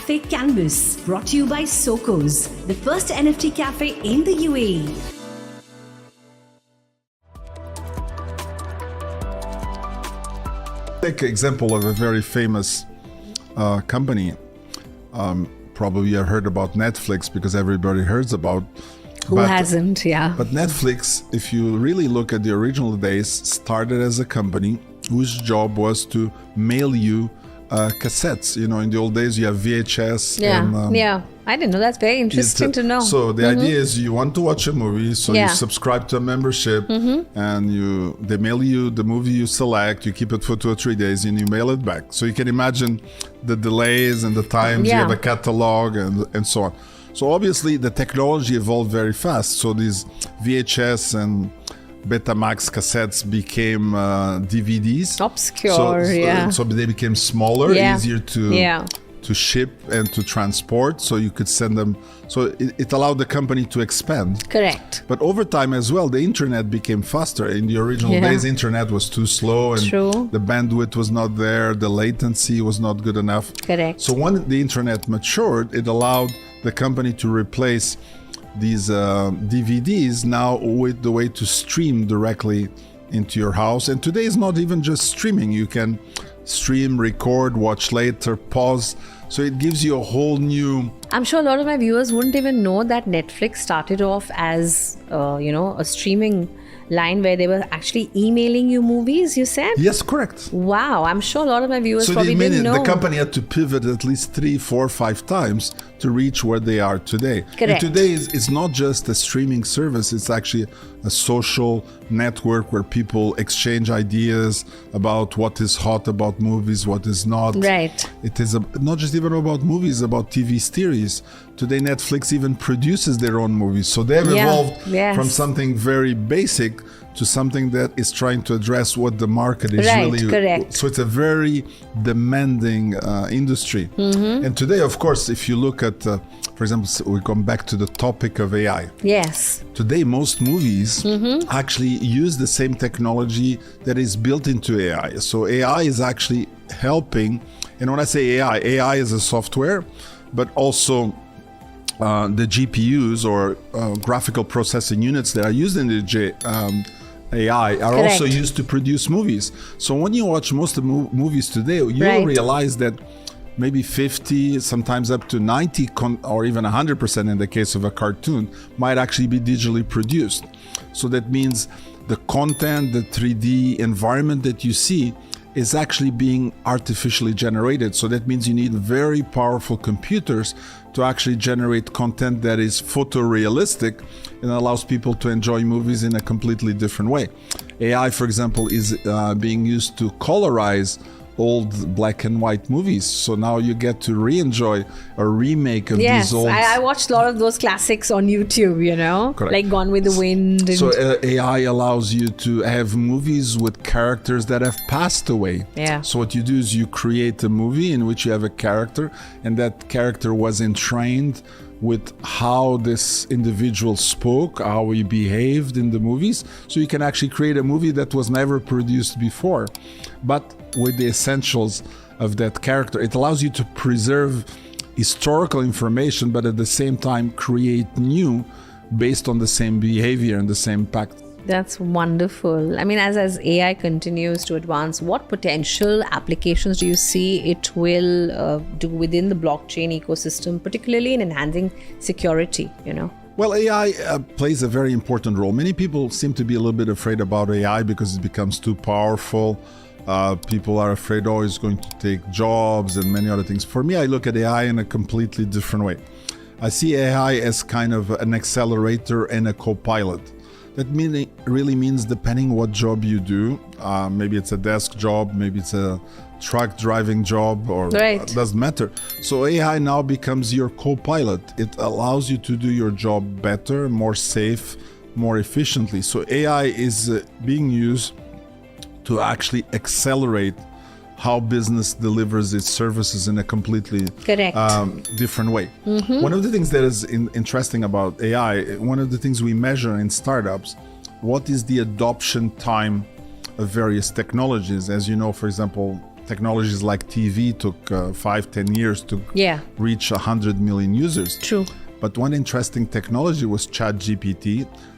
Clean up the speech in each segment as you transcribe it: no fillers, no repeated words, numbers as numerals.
Cafe Canvas, brought to you by Sokos, the first NFT cafe in the UAE. Take an example of a very famous company. Probably you have heard about Netflix because everybody hears about. Who hasn't, yeah. But Netflix, if you really look at the original days, started as a company whose job was to mail you cassettes. You know, in the old days you have VHS. Yeah. I didn't know. That's very interesting to know. So the idea is you want to watch a movie, so you subscribe to a membership, and they mail you the movie you select. You keep it for 2 or 3 days, and you mail it back. So you can imagine the delays and the times. You have a catalog and so on. So obviously the technology evolved very fast. So these VHS and Betamax cassettes became DVDs. Obscure, So they became smaller, easier to ship and to transport, so you could send them. So it allowed the company to expand. Correct. But over time as well, the internet became faster. In the original days, internet was too slow and the bandwidth was not there, the latency was not good enough. Correct. So when the internet matured, it allowed the company to replace these DVDs now with the way to stream directly into your house. And today is not even just streaming. You can stream, record, watch later, pause. So it gives you a whole new... I'm sure a lot of my viewers wouldn't even know that Netflix started off as, a streaming line where they were actually emailing you movies, you said? Yes, correct. Wow, I'm sure a lot of my viewers probably didn't know. The company had to pivot at least 3, 4, 5 times to reach where they are today. Correct. And today it's not just a streaming service, it's actually a social network where people exchange ideas about what is hot about movies, what is not. Right. It is not just even about movies, about TV series. Today Netflix even produces their own movies. So they have evolved from something very basic to something that is trying to address what the market is really. Correct. So it's a very demanding industry. And today, of course, if you look at, for example, we come back to the topic of AI. Yes. Today, most movies actually use the same technology that is built into AI. So AI is actually helping. And when I say AI is a software, but also the GPUs or graphical processing units that are used in the AI are also used to produce movies. So when you watch most of the movies today, you will realize that maybe 50, sometimes up to 90 or even 100% in the case of a cartoon might actually be digitally produced. So that means the content, the 3D environment that you see is actually being artificially generated. So that means you need very powerful computers to actually generate content that is photorealistic and allows people to enjoy movies in a completely different way. AI, for example, is being used to colorize old black and white movies. So now you get to re-enjoy a remake of these old... Yes, I watched a lot of those classics on YouTube, Correct. Like Gone with the Wind. And... So AI allows you to have movies with characters that have passed away. Yeah. So what you do is you create a movie in which you have a character, and that character was entrained with how this individual spoke, how he behaved in the movies. So you can actually create a movie that was never produced before, but with the essentials of that character. It allows you to preserve historical information, but at the same time create new based on the same behavior and the same pact. That's wonderful. I mean, as AI continues to advance, what potential applications do you see it will do within the blockchain ecosystem, particularly in enhancing security, Well, AI plays a very important role. Many people seem to be a little bit afraid about AI because it becomes too powerful. People are afraid, it's going to take jobs and many other things. For me, I look at AI in a completely different way. I see AI as kind of an accelerator and a co-pilot. That really means depending what job you do, maybe it's a desk job, maybe it's a truck driving job, or it doesn't matter. So AI now becomes your co-pilot. It allows you to do your job better, more safe, more efficiently. So AI is being used to actually accelerate how business delivers its services in a completely different way. One of the things that is interesting about AI, one of the things we measure in startups, what is the adoption time of various technologies? As you know, for example, technologies like TV took 5-10 years to Yeah. reach 100 million users. True. But one interesting technology was ChatGPT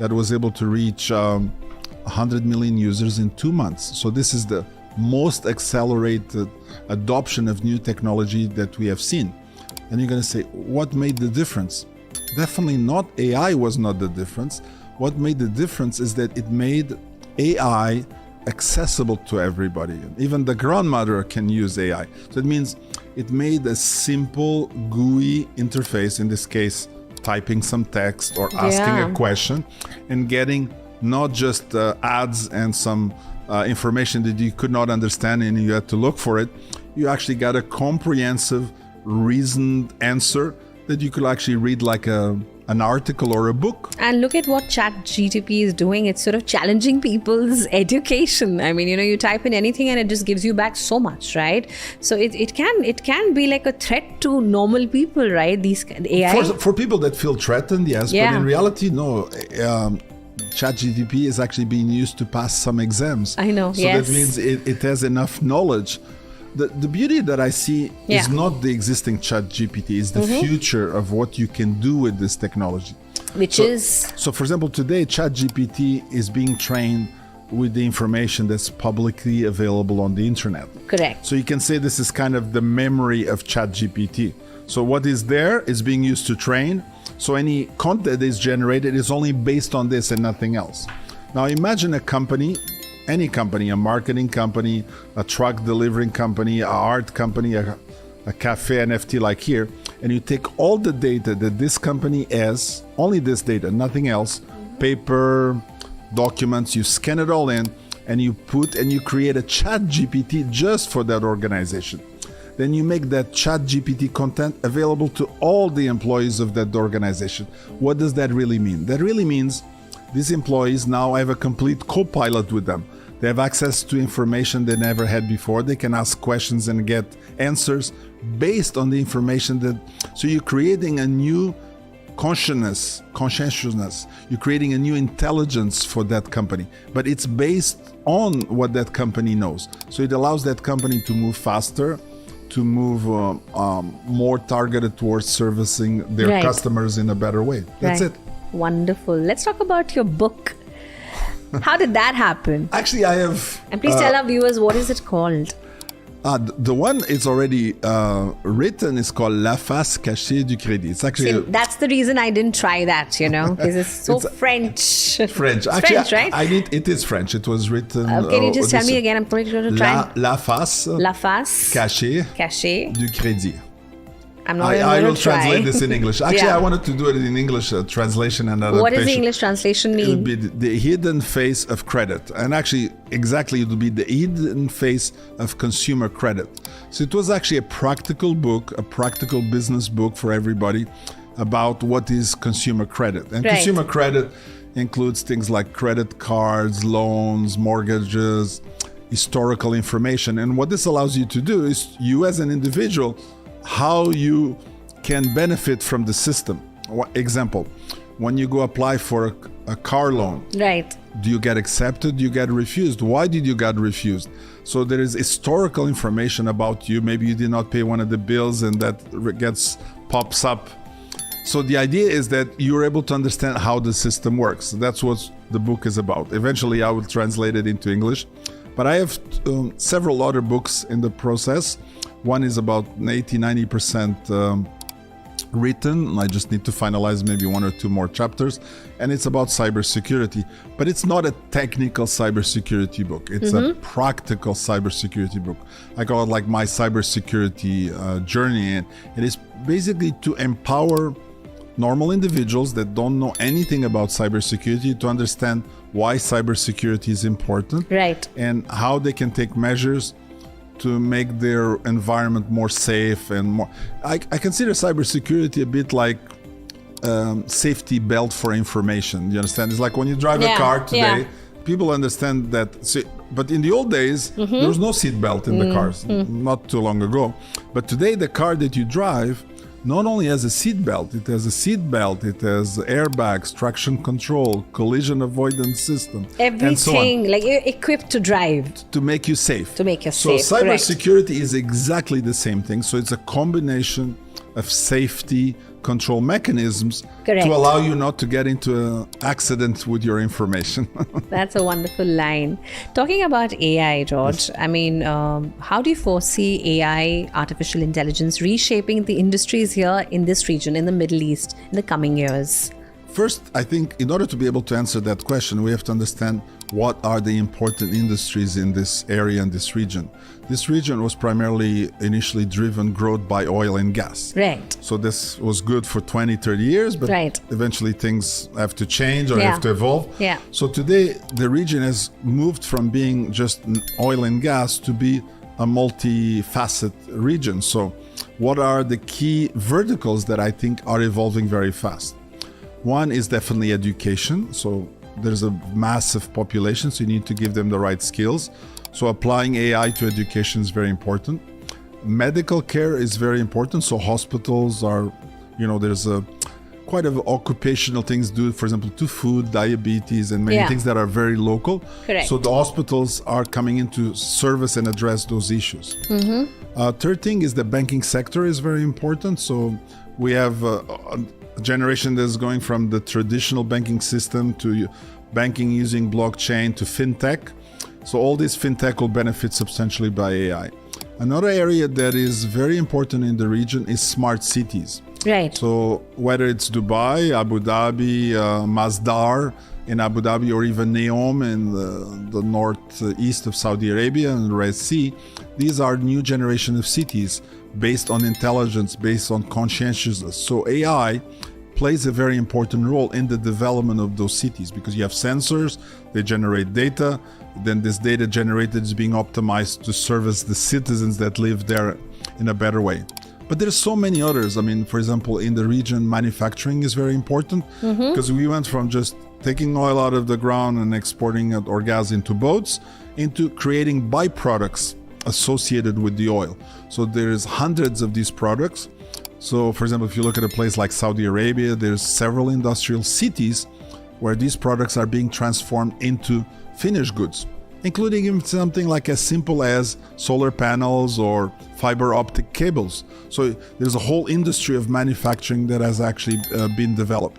that was able to reach 100 million users in 2 months. So this is the most accelerated adoption of new technology that we have seen. And you're going to say, what made the difference? Definitely not AI was not the difference. What made the difference is that it made AI accessible to everybody. Even the grandmother can use AI. So it means it made a simple GUI interface, in this case, typing some text or asking a question and getting not just ads and some information that you could not understand and you had to look for it. You actually got a comprehensive, reasoned answer that you could actually read like an article or a book. And look at what ChatGPT is doing. It's sort of challenging people's education. I mean, you type in anything and it just gives you back so much, right? So it can be like a threat to normal people, right? These AI. For people that feel threatened, yes. Yeah. But in reality, no. ChatGPT is actually being used to pass some exams. I know, so yes. that means it has enough knowledge. The beauty that I see is not the existing ChatGPT, it's the future of what you can do with this technology. So for example, today ChatGPT is being trained with the information that's publicly available on the internet. Correct. So you can say this is kind of the memory of ChatGPT. So what is there is being used to train. So any content that is generated is only based on this and nothing else. Now imagine a company, any company, a marketing company, a truck delivering company, a art company, a cafe NFT like here, and you take all the data that this company has, only this data, nothing else, paper, documents, you scan it all in, and you create a chat GPT just for that organization. Then you make that chat GPT content available to all the employees of that organization. What does that really mean? That really means these employees now have a complete co-pilot with them. They have access to information they never had before. They can ask questions and get answers based on the information so you're creating a new conscientiousness. You're creating a new intelligence for that company, but it's based on what that company knows. So it allows that company to move faster, to move more targeted towards servicing their customers in a better way. That's it. Wonderful. Let's talk about your book. How did that happen? Actually, I have... And please tell our viewers, what is it called? The one is already written. It's called La face cachée du crédit. It's actually... that's the reason I didn't try that, because it's so French. French. It's Actually, French, right? it is French. It was written... Can you just tell me again? I'm going to try. La face cachée du crédit. I'm not I will try. translate this in English. Actually, I wanted to do it in English translation and adaptation. What does the English translation mean? It would be the hidden face of credit. And actually, exactly, it would be the hidden face of consumer credit. So it was actually a practical book, a practical business book for everybody about what is consumer credit. And consumer credit includes things like credit cards, loans, mortgages, historical information. And what this allows you to do is you as an individual, how you can benefit from the system. Example, when you go apply for a car loan, do you get accepted? Do you get refused? Why did you get refused? So there is historical information about you. Maybe you did not pay one of the bills and that pops up. So the idea is that you're able to understand how the system works. That's what the book is about. Eventually I will translate it into English, but I have several other books in the process. One is about 80-90% written. I just need to finalize maybe 1 or 2 more chapters. And it's about cybersecurity. But it's not a technical cybersecurity book. It's a practical cybersecurity book. I call it like my cybersecurity journey. And it is basically to empower normal individuals that don't know anything about cybersecurity to understand why cybersecurity is important. And how they can take measures to make their environment more safe and more... I consider cybersecurity a bit like safety belt for information. You understand? It's like when you drive a car today, people understand that... But in the old days, there was no seat belt in the cars, not too long ago. But today, the car that you drive not only has a seat belt, it has airbags, traction control, collision avoidance system, and so on, Everything, like you're equipped to drive. to make you safe. To make you so safe, correct. cybersecurity is exactly the same thing. So it's a combination of safety control mechanisms Correct. to allow you not to get into an accident with your information. That's a wonderful line. Talking about AI, George, I mean, how do you foresee AI, artificial intelligence, reshaping the industries here in this region, in the Middle East, in the coming years? First, I think in order to be able to answer that question, we have to understand what are the important industries in this area and this region. This region was primarily initially driven growth by oil and gas. Right. So this was good for 20, 30 years, but Right. eventually things have to change or Yeah. have to evolve. Yeah. So today, the region has moved from being just oil and gas to be a multifaceted region. So what are the key verticals that I think are evolving very fast? One is definitely education. So there's a massive population, so you need to give them the right skills. So applying AI to education is very important. Medical care is very important. So hospitals are, there's a quite of occupational things due, for example, to food, diabetes, and many Yeah. things that are very local. Correct. So the hospitals are coming into service and address those issues. Third thing is the banking sector is very important. So we have a generation that's going from the traditional banking system to banking using blockchain to fintech. So all this fintech will benefit substantially by AI. Another area that is very important in the region is smart cities. Right. So whether it's Dubai, Abu Dhabi, Masdar in Abu Dhabi, or even Neom in the northeast of Saudi Arabia and the Red Sea, these are new generation of cities based on intelligence, based on conscientiousness. So AI plays a very important role in the development of those cities because you have sensors, they generate data, then this data generated is being optimized to service the citizens that live there in a better way. But there's so many others. I mean, for example, in the region, manufacturing is very important because we went from just taking oil out of the ground and exporting it or gas into boats into creating byproducts associated with the oil. So there's hundreds of these products. So for example, if you look at a place like Saudi Arabia, there's several industrial cities where these products are being transformed into finished goods, including even something like as simple as solar panels or fiber optic cables. So there's a whole industry of manufacturing that has actually been developed.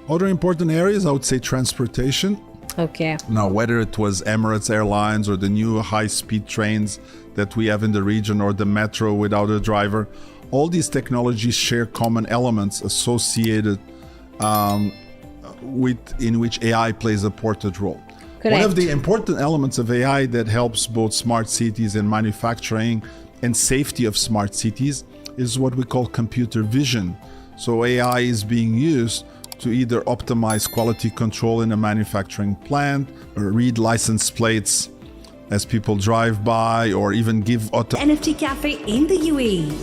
Other important areas, I would say transportation. Okay. Now, whether it was Emirates Airlines or the new high-speed trains that we have in the region or the metro without a driver, all these technologies share common elements associated in which AI plays a important role. Correct. One of the important elements of AI that helps both smart cities and manufacturing and safety of smart cities is what we call computer vision. So AI is being used to either optimize quality control in a manufacturing plant, or read license plates as people drive by, or even give NFT Cafe in the UAE.